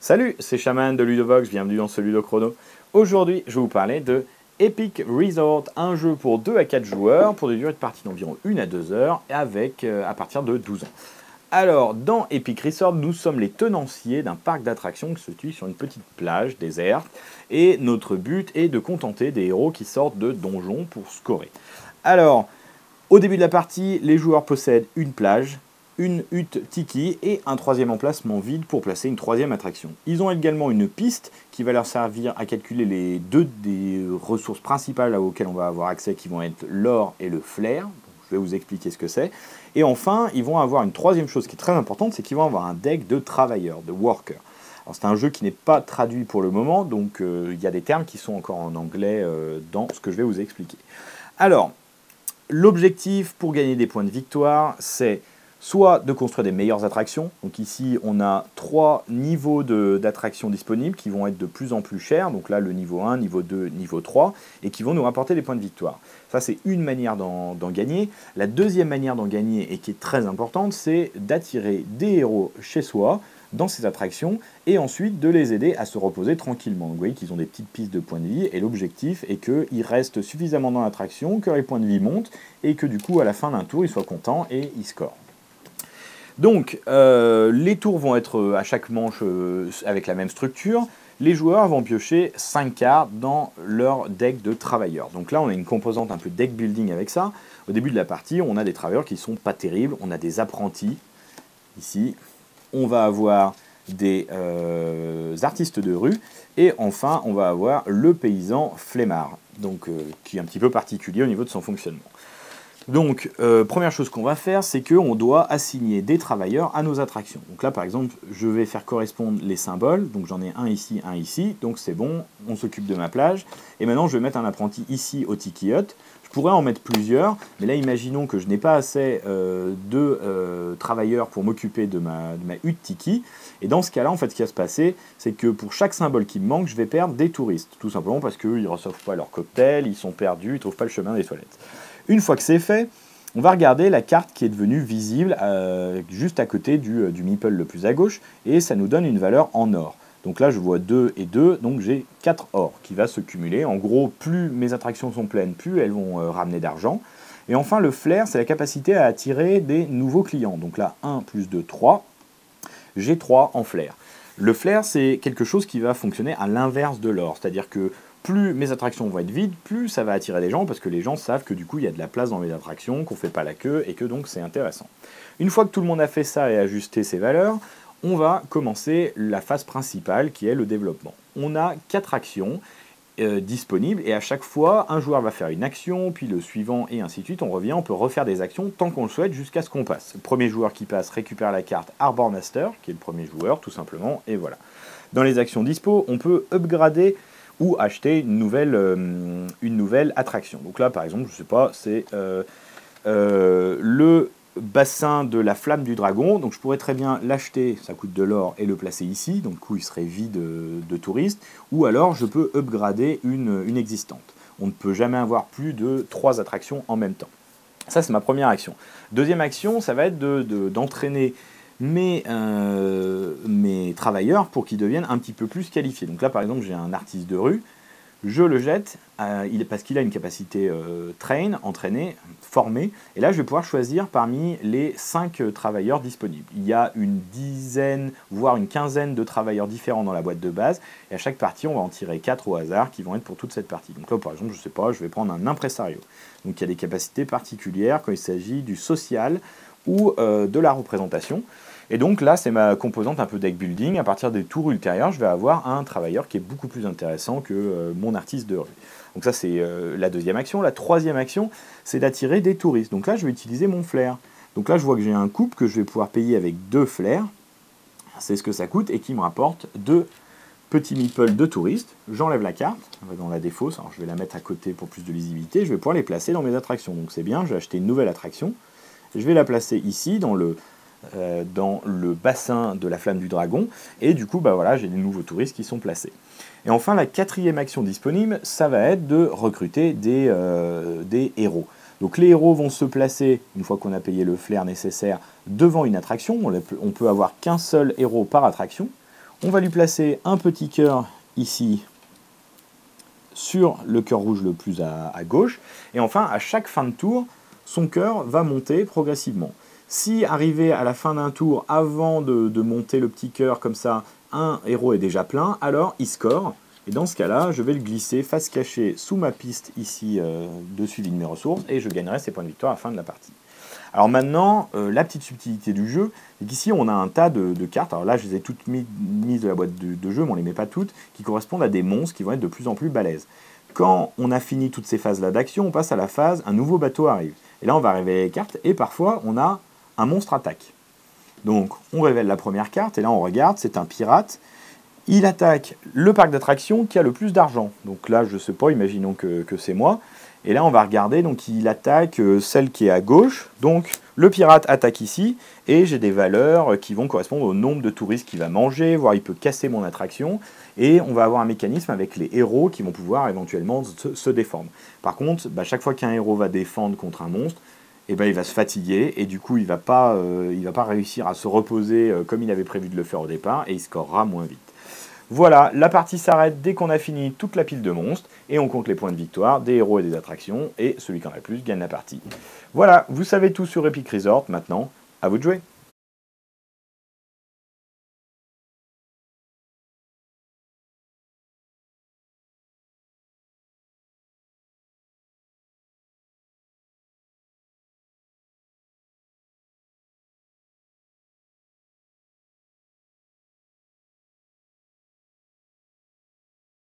Salut, c'est Shaman de Ludovox, bienvenue dans ce Ludo Chrono. Aujourd'hui, je vais vous parler de Epic Resort, un jeu pour 2 à 4 joueurs, pour des durées de partie d'environ 1 à 2 heures, avec à partir de 12 ans. Alors, dans Epic Resort, nous sommes les tenanciers d'un parc d'attractions qui se situe sur une petite plage déserte, et notre but est de contenter des héros qui sortent de donjons pour scorer. Alors, au début de la partie, les joueurs possèdent une plage, une hutte tiki et un troisième emplacement vide pour placer une troisième attraction. Ils ont également une piste qui va leur servir à calculer les deux des ressources principales auxquelles on va avoir accès, qui vont être l'or et le flair. Je vais vous expliquer ce que c'est. Et enfin, ils vont avoir une troisième chose qui est très importante, c'est qu'ils vont avoir un deck de travailleurs, de workers. Alors c'est un jeu qui n'est pas traduit pour le moment, donc il y a des termes qui sont encore en anglais dans ce que je vais vous expliquer. Alors, l'objectif pour gagner des points de victoire, c'est soit de construire des meilleures attractions. Donc ici, on a 3 niveaux d'attractions disponibles qui vont être de plus en plus chers. Donc là, le niveau 1, niveau 2, niveau 3, et qui vont nous rapporter des points de victoire. Ça, c'est une manière d'en gagner. La deuxième manière d'en gagner, et qui est très importante, c'est d'attirer des héros chez soi, dans ces attractions, et ensuite de les aider à se reposer tranquillement. Donc vous voyez qu'ils ont des petites pistes de points de vie, et l'objectif est qu'ils restent suffisamment dans l'attraction, que les points de vie montent, et que du coup, à la fin d'un tour, ils soient contents et ils scorent. Donc, les tours vont être à chaque manche avec la même structure. Les joueurs vont piocher 5 cartes dans leur deck de travailleurs. Donc là, on a une composante un peu deck building avec ça. Au début de la partie, on a des travailleurs qui sont pas terribles. On a des apprentis, ici. On va avoir des artistes de rue. Et enfin, on va avoir le paysan flemmard, donc, qui est un petit peu particulier au niveau de son fonctionnement. Donc, première chose qu'on va faire, c'est qu'on doit assigner des travailleurs à nos attractions. Donc là, par exemple, je vais faire correspondre les symboles. Donc j'en ai un ici, donc c'est bon, on s'occupe de ma plage. Et maintenant, je vais mettre un apprenti ici au Tiki Hut. Je pourrais en mettre plusieurs, mais là, imaginons que je n'ai pas assez de travailleurs pour m'occuper de ma hutte Tiki. Et dans ce cas-là, en fait, ce qui va se passer, c'est que pour chaque symbole qui me manque, je vais perdre des touristes. Tout simplement parce qu'ils ne reçoivent pas leur cocktail, ils sont perdus, ils ne trouvent pas le chemin des toilettes. Une fois que c'est fait, on va regarder la carte qui est devenue visible juste à côté du meeple le plus à gauche, et ça nous donne une valeur en or. Donc là, je vois 2 et 2, donc j'ai 4 or qui va se cumuler. En gros, plus mes attractions sont pleines, plus elles vont ramener d'argent. Et enfin, le flair, c'est la capacité à attirer des nouveaux clients. Donc là, 1 plus 2, 3. J'ai 3 en flair. Le flair, c'est quelque chose qui va fonctionner à l'inverse de l'or, c'est-à-dire que plus mes attractions vont être vides, plus ça va attirer des gens, parce que les gens savent que du coup il y a de la place dans mes attractions, qu'on ne fait pas la queue, et que donc c'est intéressant. Une fois que tout le monde a fait ça et ajusté ses valeurs, on va commencer la phase principale qui est le développement. On a 4 actions disponibles, et à chaque fois, un joueur va faire une action, puis le suivant, et ainsi de suite. On revient, on peut refaire des actions tant qu'on le souhaite, jusqu'à ce qu'on passe. Le premier joueur qui passe récupère la carte Arbor Master, qui est le premier joueur, tout simplement, et voilà. Dans les actions dispo, on peut upgrader ou acheter une nouvelle attraction. Donc là, par exemple, je ne sais pas, c'est le bassin de la flamme du dragon. Donc je pourrais très bien l'acheter, ça coûte de l'or, et le placer ici. Donc du coup, il serait vide de touristes. Ou alors, je peux upgrader une existante. On ne peut jamais avoir plus de 3 attractions en même temps. Ça, c'est ma première action. Deuxième action, ça va être d'entraîner mes travailleurs pour qu'ils deviennent un petit peu plus qualifiés. Donc là, par exemple, j'ai un artiste de rue, je le jette parce qu'il a une capacité entraîner, former, et là, je vais pouvoir choisir parmi les 5 travailleurs disponibles. Il y a une dizaine, voire une quinzaine de travailleurs différents dans la boîte de base, et à chaque partie, on va en tirer 4 au hasard qui vont être pour toute cette partie. Donc là, par exemple, je ne sais pas, je vais prendre un impresario. Donc il y a des capacités particulières quand il s'agit du social ou de la représentation. Et donc là, c'est ma composante un peu deck building. À partir des tours ultérieurs, je vais avoir un travailleur qui est beaucoup plus intéressant que mon artiste de rue. Donc ça, c'est la deuxième action. La troisième action, c'est d'attirer des touristes. Donc là, je vais utiliser mon flair. Donc là, je vois que j'ai un couple que je vais pouvoir payer avec 2 flairs. C'est ce que ça coûte et qui me rapporte 2 petits meeples de touristes. J'enlève la carte, on va dans la défausse. Alors je vais la mettre à côté pour plus de lisibilité. Je vais pouvoir les placer dans mes attractions. Donc c'est bien, je vais acheter une nouvelle attraction. Je vais la placer ici, dans le bassin de la flamme du dragon, et du coup bah voilà, j'ai des nouveaux touristes qui sont placés. Et enfin, la quatrième action disponible, ça va être de recruter des héros. Donc les héros vont se placer, une fois qu'on a payé le flair nécessaire, devant une attraction. On peut avoir qu'un seul héros par attraction. On va lui placer un petit cœur ici sur le cœur rouge le plus à gauche. Et enfin, à chaque fin de tour, son cœur va monter progressivement. Si arrivé à la fin d'un tour, avant de monter le petit cœur comme ça, un héros est déjà plein, alors il score. Et dans ce cas-là, je vais le glisser face cachée sous ma piste ici de suivi de mes ressources et je gagnerai ces points de victoire à la fin de la partie. Alors maintenant, la petite subtilité du jeu, c'est qu'ici on a un tas de cartes, alors là je les ai toutes mises de la boîte de jeu, mais on ne les met pas toutes, qui correspondent à des monstres qui vont être de plus en plus balèzes. Quand on a fini toutes ces phases-là d'action, on passe à la phase, un nouveau bateau arrive. Et là on va révéler les cartes, et parfois on a un monstre attaque. Donc on révèle la première carte, et là on regarde, c'est un pirate. Il attaque le parc d'attractions qui a le plus d'argent. Donc là je ne sais pas, imaginons que c'est moi. Et là, on va regarder, donc il attaque celle qui est à gauche. Donc, le pirate attaque ici, et j'ai des valeurs qui vont correspondre au nombre de touristes qu'il va manger, voire il peut casser mon attraction. Et on va avoir un mécanisme avec les héros qui vont pouvoir éventuellement se défendre. Par contre, chaque fois qu'un héros va défendre contre un monstre, il va se fatiguer, et du coup, il va pas réussir à se reposer comme il avait prévu de le faire au départ, et il scorera moins vite. Voilà, la partie s'arrête dès qu'on a fini toute la pile de monstres, et on compte les points de victoire des héros et des attractions, et celui qui en a le plus gagne la partie. Voilà, vous savez tout sur Epic Resort, maintenant, à vous de jouer.